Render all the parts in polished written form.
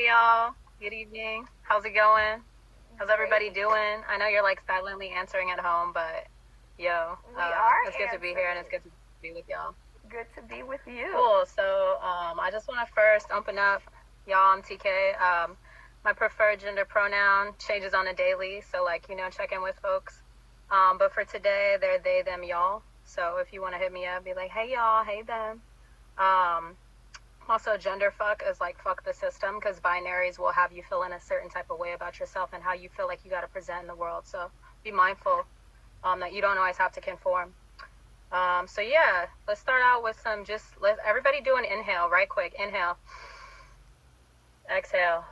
y'all. Good evening. How's it going? How's everybody Great. doing? I know you're like silently answering at home, but yo, We are it's good to be here and it's answering. good to be with y'all. Good to be with you. Cool. So I just want to first open up, y'all. I'm TK. My preferred gender pronoun changes on a daily, so like check in with folks. But for today, they're they, them, y'all. So if you want to hit me up, be like, hey y'all, hey them. Also, gender fuck is like fuck the system, because binaries will have you feel in a certain type of way about yourself and how you feel like you got to present in the world. So be mindful that you don't always have to conform. So yeah, let's start out with some let everybody do an inhale right quick. Inhale. Exhale.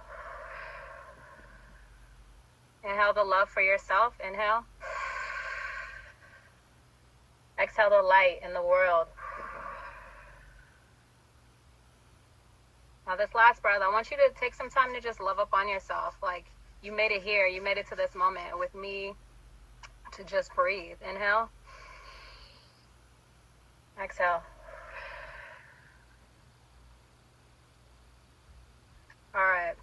Inhale the love for yourself. Inhale. Exhale the light in the world. Now this last breath, I want you to take some time to just love up on yourself. Like you made it here, you made it to this moment with me to just breathe. Inhale. Exhale. All right.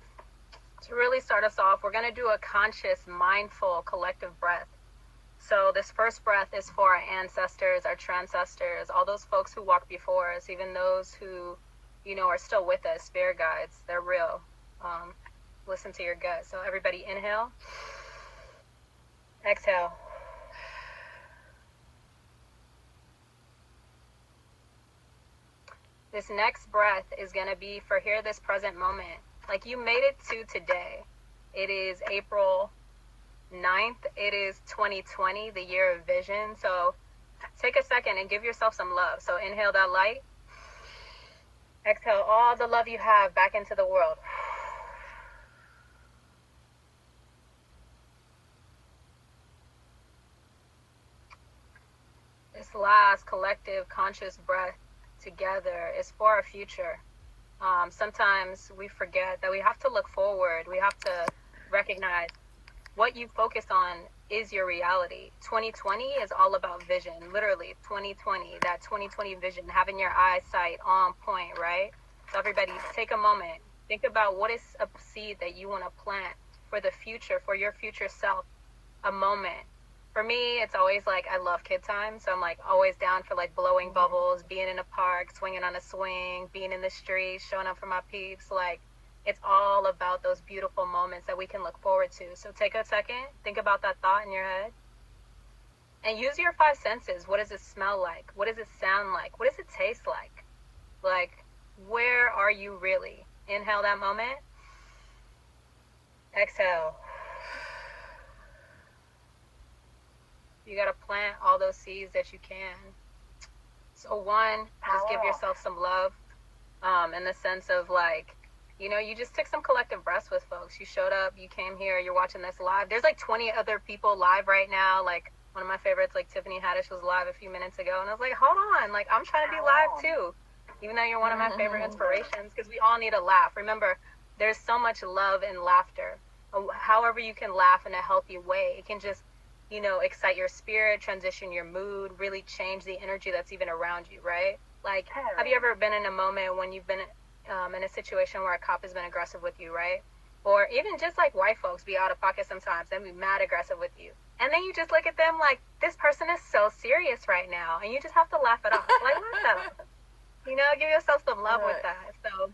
To really start us off, we're going to do a conscious, mindful, collective breath. So this first breath is for our ancestors, our transcestors, all those folks who walked before us, even those who are still with us, spirit guides. They're real. Listen to your gut. So everybody inhale. Exhale. This next breath is going to be for here, this present moment. Like you made it to today. It is April 9th. It is 2020, the year of vision. So take a second and give yourself some love. So inhale that light. Exhale all the love you have back into the world. This last collective conscious breath together is for our future. Sometimes we forget that we have to look forward. We have to recognize what you focus on is your reality. 2020 is all about vision, literally 2020, that 2020 vision, having your eyesight on point, right? So everybody take a moment, think about what is a seed that you want to plant for the future, for your future self, a moment. For me, it's always like, I love kid time. So I'm like always down for like blowing bubbles, being in a park, swinging on a swing, being in the street, showing up for my peeps. Like it's all about those beautiful moments that we can look forward to. So take a second, think about that thought in your head and use your five senses. What does it smell like? What does it sound like? What does it taste like? Like, where are you really? Inhale that moment. Exhale. You got to plant all those seeds that you can. So one, just give yourself some love in the sense of like, you just took some collective breaths with folks. You showed up, you came here, you're watching this live. There's like 20 other people live right now. Like one of my favorites, like Tiffany Haddish was live a few minutes ago. And I was like, hold on, like I'm trying to be live too. Even though you're one of my favorite inspirations, because we all need a laugh. Remember, there's so much love in laughter. However you can laugh in a healthy way, it can just excite your spirit, transition your mood, really change the energy that's even around you, right? Like, have you ever been in a moment when you've been in a situation where a cop has been aggressive with you, right? Or even just like white folks be out of pocket sometimes and be mad aggressive with you. And then you just look at them like, this person is so serious right now. And you just have to laugh it off. Like, laugh that off. Give yourself some love with that. So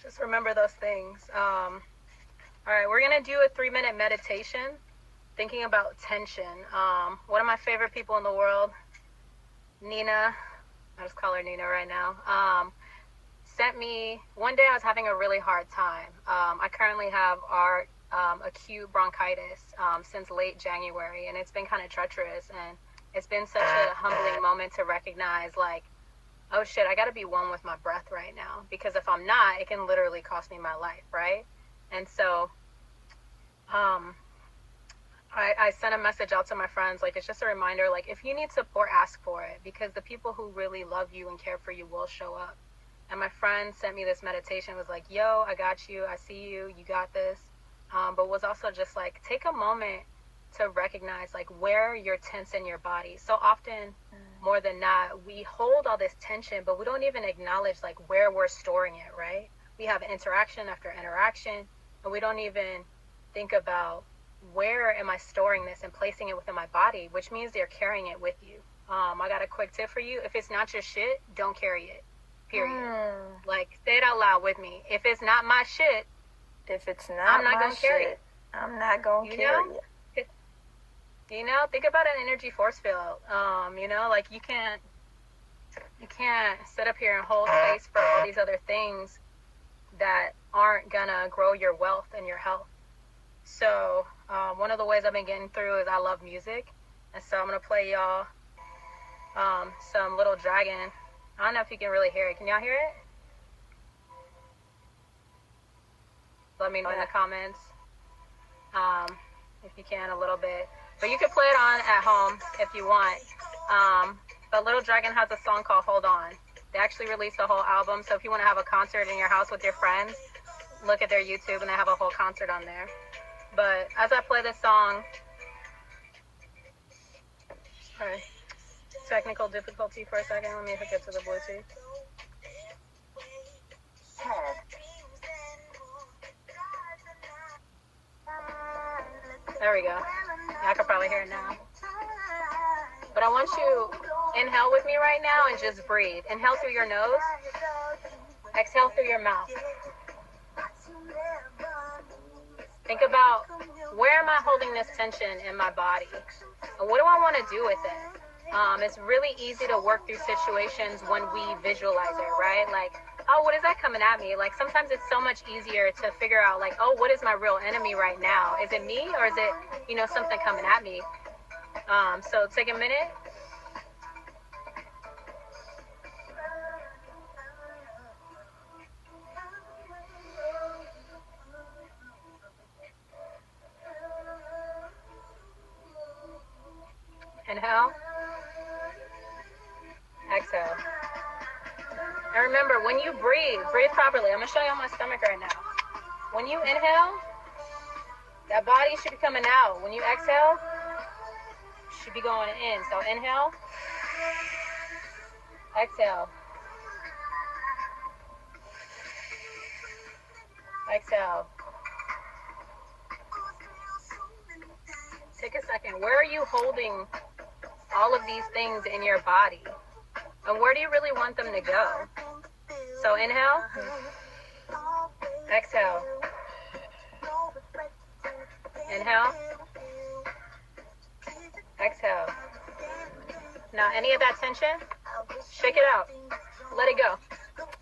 just remember those things. All right, we're going to do a 3-minute meditation. Thinking about tension. One of my favorite people in the world, Nina, I just call her Nina right now, sent me, one day I was having a really hard time. I currently have acute bronchitis since late January, and it's been kind of treacherous, and it's been such a humbling moment to recognize like, oh shit, I gotta be one with my breath right now, because if I'm not, it can literally cost me my life, right? And so, I sent a message out to my friends, like it's just a reminder, like if you need support, ask for it, because the people who really love you and care for you will show up. And my friend sent me this meditation, was like, yo, I got you, I see you, you got this. But was also just like, take a moment to recognize like where you're tense in your body. So often, more than not, we hold all this tension, but we don't even acknowledge like where we're storing it, right? We have interaction after interaction, and we don't even think about where am I storing this and placing it within my body, which means they're carrying it with you. I got a quick tip for you. If it's not your shit, don't carry it. Period. Like, say it out loud with me. If it's not my shit, if it's not I'm not my gonna carry shit, it. I'm not gonna carry it. You know, think about an energy force field. You know, like you can't sit up here and hold space for all these other things that aren't gonna grow your wealth and your health. So one of the ways I've been getting through is I love music, and so I'm gonna play y'all some Little Dragon. I don't know if you can really hear it. Can y'all hear it? Let me know in the comments if you can a little bit. But you can play it on at home if you want. But Little Dragon has a song called Hold On. They actually released a whole album, so if you want to have a concert in your house with your friends, look at their YouTube and they have a whole concert on there. But as I play this song, sorry, technical difficulty for a second. Let me hook it to the Bluetooth. There we go. I can probably hear it now. But I want you inhale with me right now and just breathe. Inhale through your nose. Exhale through your mouth. Think about, where am I holding this tension in my body? And what do I want to do with it? It's really easy to work through situations when we visualize it, right? Like, oh, what is that coming at me? Like, sometimes it's so much easier to figure out, like, oh, what is my real enemy right now? Is it me, or is it, you know, something coming at me? So take a minute. Inhale. Exhale. And remember, when you breathe properly. I'm going to show you on my stomach right now. When you inhale, that body should be coming out. When you exhale, it should be going in. So inhale. Exhale. Exhale. Take a second. Where are you holding all of these things in your body? And where do you really want them to go? So inhale. Exhale. Inhale. Exhale. Now, any of that tension, shake it out. Let it go.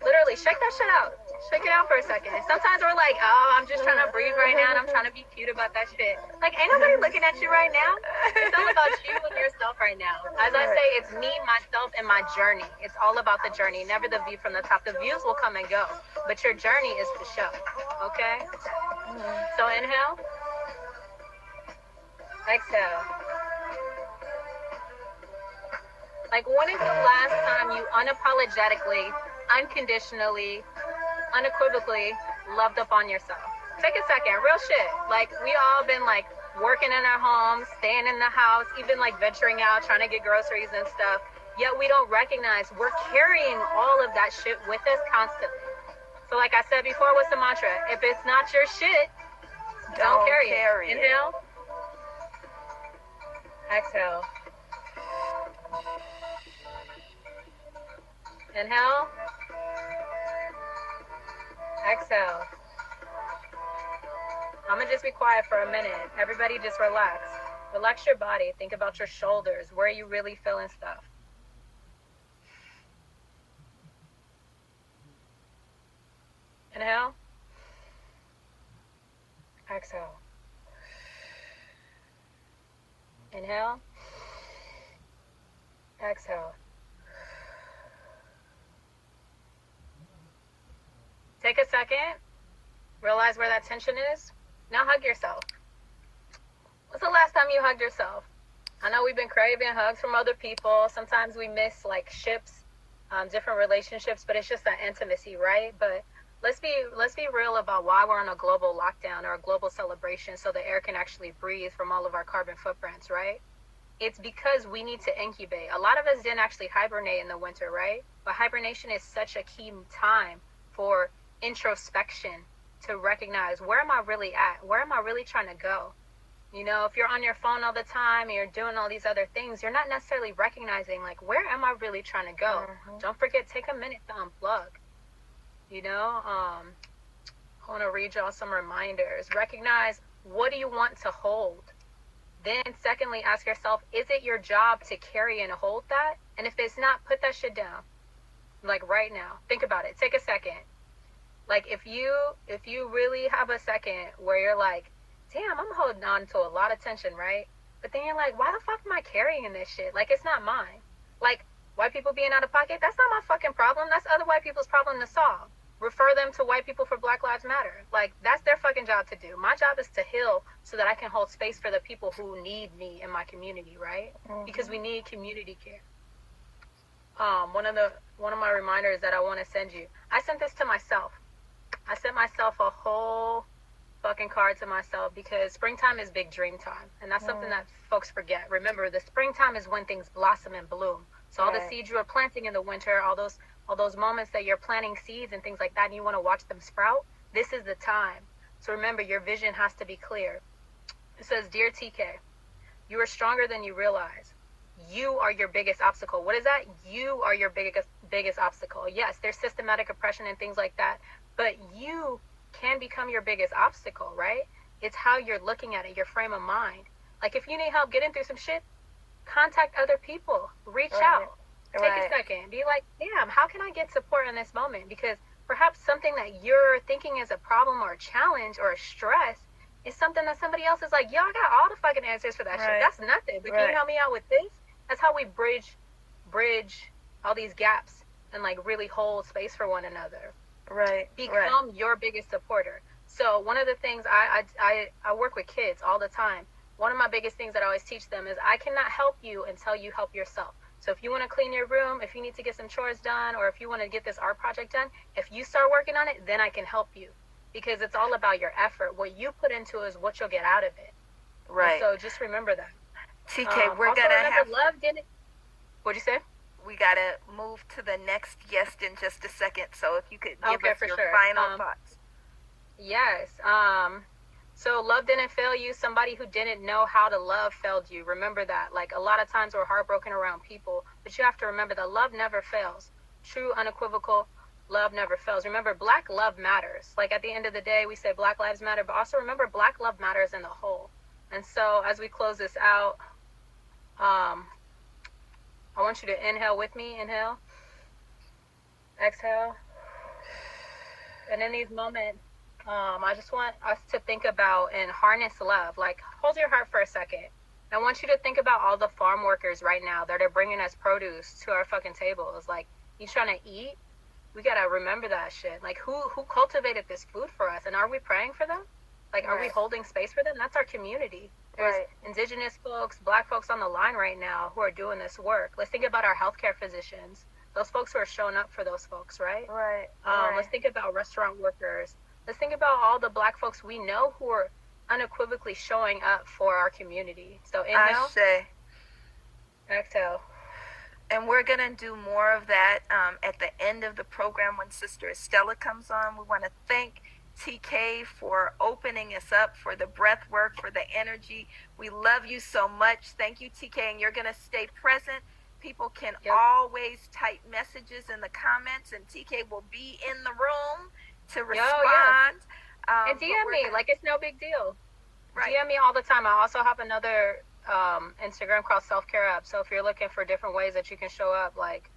Literally, shake that shit out. Shake it out for a second. And sometimes we're like, oh, I'm just trying to breathe right now, and I'm trying to be cute about that shit. Like, ain't nobody looking at you right now. It's all about you and yourself right now. As I say, it's me, myself, and my journey. It's all about the journey, never the view from the top. The views will come and go, but your journey is the show, okay? So inhale. Exhale. Like, when is the last time you unapologetically, unconditionally, unequivocally loved up on yourself? Take a second, real shit. Like, we all been like working in our homes, staying in the house, even like venturing out, trying to get groceries and stuff. Yet we don't recognize we're carrying all of that shit with us constantly. So like I said before, what's the mantra? If it's not your shit, don't carry it. Inhale. Exhale. Inhale. Exhale. I'm gonna just be quiet for a minute. Everybody just relax. Relax your body. Think about your shoulders. Where are you really feeling stuff? Inhale. Exhale. Inhale. Exhale. Take a second. Realize where that tension is. Now hug yourself. When's the last time you hugged yourself? I know we've been craving hugs from other people. Sometimes we miss like ships, different relationships, but it's just that intimacy, right? But let's be real about why we're on a global lockdown or a global celebration, so the air can actually breathe from all of our carbon footprints, right? It's because we need to incubate. A lot of us didn't actually hibernate in the winter, right? But hibernation is such a key time for introspection to recognize, where am I really at? Where am I really trying to go? You know, if you're on your phone all the time and you're doing all these other things, you're not necessarily recognizing, like, where am I really trying to go? Don't forget, take a minute to unplug. You know, I want to read y'all some reminders. Recognize, what do you want to hold? Then, secondly, ask yourself, is it your job to carry and hold that? And if it's not, put that shit down. Like right now. Think about it. Take a second. Like if you really have a second where you're like, damn, I'm holding on to a lot of tension, right? But then you're like, why the fuck am I carrying this shit? Like, it's not mine. Like, white people being out of pocket, that's not my fucking problem. That's other white people's problem to solve. Refer them to white people for Black Lives Matter. Like, that's their fucking job to do. My job is to heal so that I can hold space for the people who need me in my community, right? Because we need community care. One of my reminders that I want to send you, I sent this to myself. I sent myself a whole fucking card to myself, because springtime is big dream time, and that's something that folks forget. Remember, the springtime is when things blossom and bloom. So all the seeds you are planting in the winter, all those moments that you're planting seeds and things like that, and you want to watch them sprout, this is the time. So remember, your vision has to be clear. It says, Dear TK, you are stronger than you realize. You are your biggest obstacle. What is that? You are your biggest obstacle. Yes, there's systematic oppression and things like that, but you can become your biggest obstacle, right? It's how you're looking at it, your frame of mind. Like, if you need help getting through some shit, contact other people. Reach out. Take a second. Be like, damn, how can I get support in this moment? Because perhaps something that you're thinking is a problem or a challenge or a stress is something that somebody else is like, yo, I got all the fucking answers for that shit. That's nothing. But can you help me out with this? That's how we bridge all these gaps and like really hold space for one another. Become your biggest supporter. So one of the things I work with kids all the time. One of my biggest things that I always teach them is, I cannot help you until you help yourself. So if you want to clean your room, if you need to get some chores done, or if you want to get this art project done, if you start working on it, then I can help you. Because it's all about your effort. What you put into it is what you'll get out of it. And so just remember that. TK, we're going to have... Love didn't... What'd you say? We got to move to the next guest in just a second. So if you could give us your final thoughts. Yes. So love didn't fail you. Somebody who didn't know how to love failed you. Remember that. Like, a lot of times we're heartbroken around people, but you have to remember that love never fails. True, unequivocal love never fails. Remember, Black love matters. Like, at the end of the day, we say Black Lives Matter, but also remember, Black love matters in the whole. And so as we close this out, I want you to inhale with me. Inhale. Exhale. And in these moments, I just want us to think about and harness love. Like, hold your heart for a second. I want you to think about all the farm workers right now that are bringing us produce to our fucking tables. Like, you trying to eat? We gotta remember that shit. Like, who cultivated this food for us? And are we praying for them? Like, are we holding space for them? That's our community. There's indigenous folks, Black folks on the line right now who are doing this work. Let's think about our healthcare physicians. Those folks who are showing up for those folks, right? Let's think about restaurant workers. Let's think about all the Black folks we know who are unequivocally showing up for our community. So inhale. Exhale. And we're going to do more of that at the end of the program when Sister Estella comes on. We want to thank TK for opening us up, for the breath work, for the energy. We love you so much. Thank you, TK. And you're going to stay present. People can always type messages in the comments, and TK will be in the room to respond. And DM me, like, it's no big deal. DM me all the time. I also have another Instagram called Selfcare Up. So if you're looking for different ways that you can show up, like,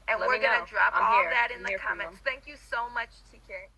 and we're going to drop all that in the comments. Thank you so much, TK.